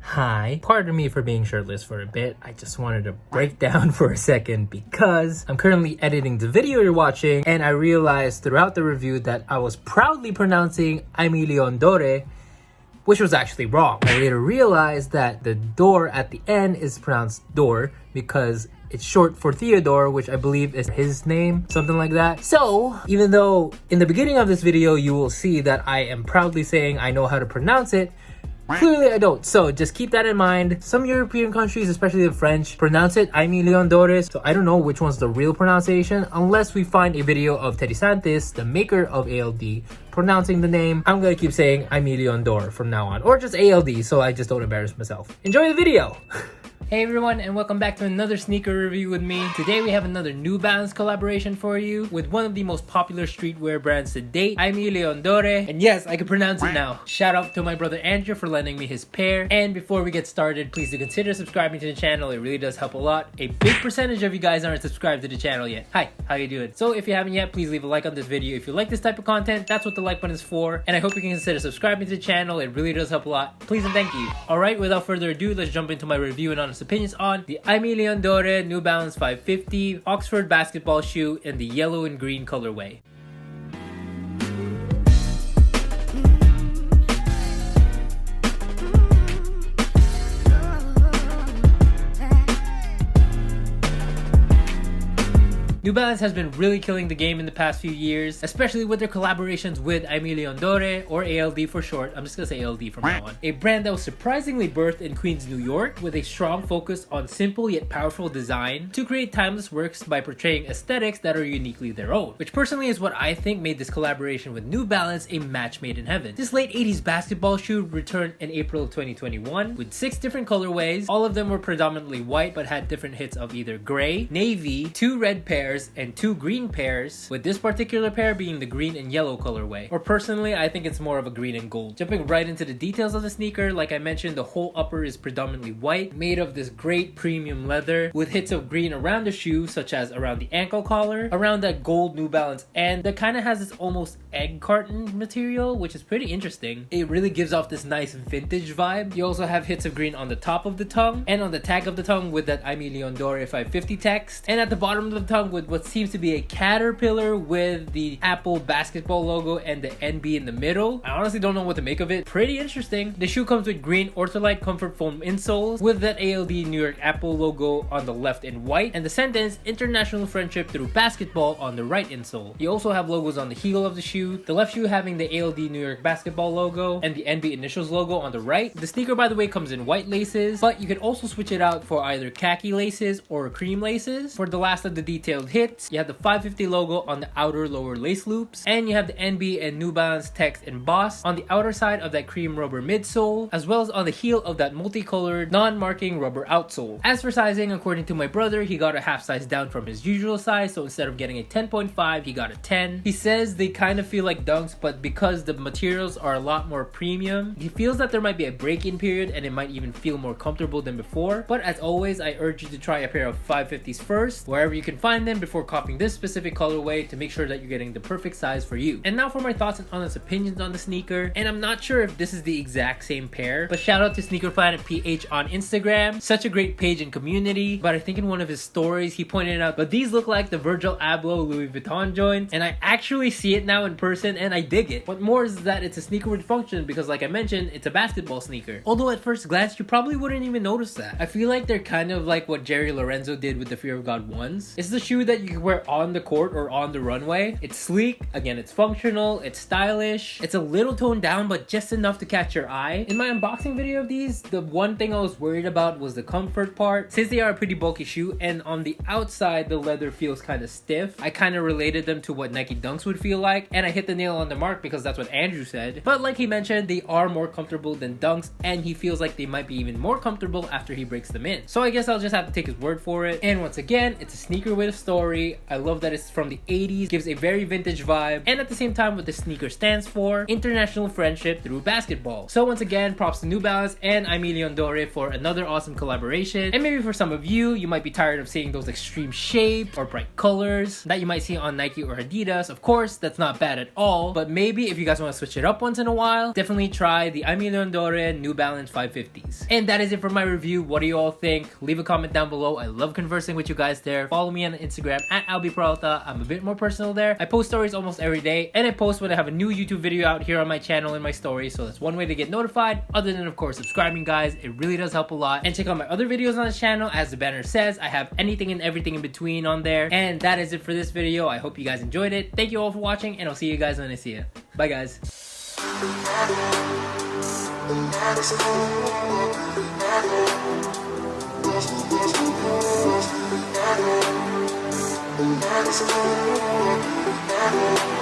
Hi. Pardon me for being shirtless for a bit. I just wanted to break down for a second because I'm currently editing the video you're watching and I realized throughout the review that I was proudly pronouncing Aime Dore, which was actually wrong. I later realized that the door at the end is pronounced Dore because it's short for Theodore, which I believe is his name, something like that. So, even though in the beginning of this video you will see that I am proudly saying I know how to pronounce it, clearly I don't. So just keep that in mind. Some European countries, especially the French, pronounce it Aime Dore. So I don't know which one's the real pronunciation unless we find a video of Teddy Santis, the maker of ALD, pronouncing the name. I'm gonna keep saying Aime Dore from now on, or just ALD so I just don't embarrass myself. Enjoy the video! Hey everyone, and welcome back to another sneaker review with me. Today we have another New Balance collaboration for you with one of the most popular streetwear brands to date, Aime Dore. And yes, I can pronounce it now. Shout out to my brother Andrew for lending me his pair. And before we get started, please do consider subscribing to the channel. It really does help a lot. A big percentage of you guys aren't subscribed to the channel yet. Hi, how you doing? So if you haven't yet, please leave a like on this video. If you like this type of content, that's what the like button is for. And I hope you can consider subscribing to the channel. It really does help a lot. Please and thank you. Alright, without further ado, let's jump into my review and honest opinions on the Aime Dore New Balance 550 Oxford basketball shoe in the yellow and green colorway. New Balance has been really killing the game in the past few years, especially with their collaborations with Aime Dore, or ALD for short. I'm just gonna say ALD from now on. A brand that was surprisingly birthed in Queens, New York, with a strong focus on simple yet powerful design to create timeless works by portraying aesthetics that are uniquely their own, which personally is what I think made this collaboration with New Balance a match made in heaven. This late 80s basketball shoe returned in April of 2021 with 6 different colorways. All of them were predominantly white but had different hits of either gray, navy, 2 red pairs, and 2 green pairs, with this particular pair being the green and yellow colorway. Or personally, I think it's more of a green and gold. Jumping right into the details of the sneaker, like I mentioned, the whole upper is predominantly white, made of this great premium leather, with hits of green around the shoe, such as around the ankle collar, around that gold New Balance end that kind of has this almost egg carton material, which is pretty interesting. It really gives off this nice vintage vibe. You also have hits of green on the top of the tongue, and on the tag of the tongue with that Aime Dore 550 text, and at the bottom of the tongue with what seems to be a caterpillar with the Apple basketball logo and the NB in the middle. I honestly don't know what to make of it. Pretty interesting. The shoe comes with green Ortholite comfort foam insoles with that ALD New York Apple logo on the left in white, and the sentence "International Friendship Through Basketball" on the right insole. You also have logos on the heel of the shoe, the left shoe having the ALD New York basketball logo and the NB initials logo on the right. The sneaker, by the way, comes in white laces, but you can also switch it out for either khaki laces or cream laces. For the last of the detailed hits, you have the 550 logo on the outer lower lace loops, and you have the NB and New Balance text embossed on the outer side of that cream rubber midsole, as well as on the heel of that multicolored non-marking rubber outsole. As for sizing, according to my brother, he got a half size down from his usual size, so instead of getting a 10.5, he got a 10. He says they kind of feel like Dunks, but because the materials are a lot more premium, he feels that there might be a break-in period and it might even feel more comfortable than before. But as always, I urge you to try a pair of 550s first, wherever you can find them, before copying this specific colorway to make sure that you're getting the perfect size for you. And now for my thoughts and honest opinions on the sneaker. And I'm not sure if this is the exact same pair, but shout out to Sneaker Planet PH on Instagram. Such a great page and community. But I think in one of his stories he pointed out, but these look like the Virgil Abloh Louis Vuitton joints, and I actually see it now in person and I dig it. What more is that it's a sneaker with function, because like I mentioned, it's a basketball sneaker. Although at first glance you probably wouldn't even notice that. I feel like they're kind of like what Jerry Lorenzo did with the Fear of God ones. It's the shoe that you can wear on the court or on the runway. It's sleek, again it's functional, it's stylish, it's a little toned down but just enough to catch your eye. In my unboxing video of these, the one thing I was worried about was the comfort part, since they are a pretty bulky shoe and on the outside the leather feels kind of stiff. I kind of related them to what Nike Dunks would feel like, and I hit the nail on the mark because that's what Andrew said. But like he mentioned, they are more comfortable than Dunks, and he feels like they might be even more comfortable after he breaks them in. So I guess I'll just have to take his word for it. And once again, it's a sneaker with a story. story. I love that it's from the 80s, gives a very vintage vibe, and at the same time what the sneaker stands for, international friendship through basketball. So once again, props to New Balance and Aime Dore for another awesome collaboration. And maybe for some of you, you might be tired of seeing those extreme shapes or bright colors that you might see on Nike or Adidas. Of course, that's not bad at all, but maybe if you guys want to switch it up once in a while, definitely try the Aime Dore New Balance 550s. And that is it for my review. What do you all think? Leave a comment down below. I love conversing with you guys there. Follow me on Instagram at @albiperalta. I'm a bit more personal there. I post stories almost every day, and I post when I have a new YouTube video out here on my channel in my stories, so that's one way to get notified, other than of course subscribing, guys. It really does help a lot. And check out my other videos on this channel. As the banner says, I have anything and everything in between on there. And that is it for this video. I hope you guys enjoyed it. Thank you all for watching, and I'll see you guys when I see you. Bye, guys. That's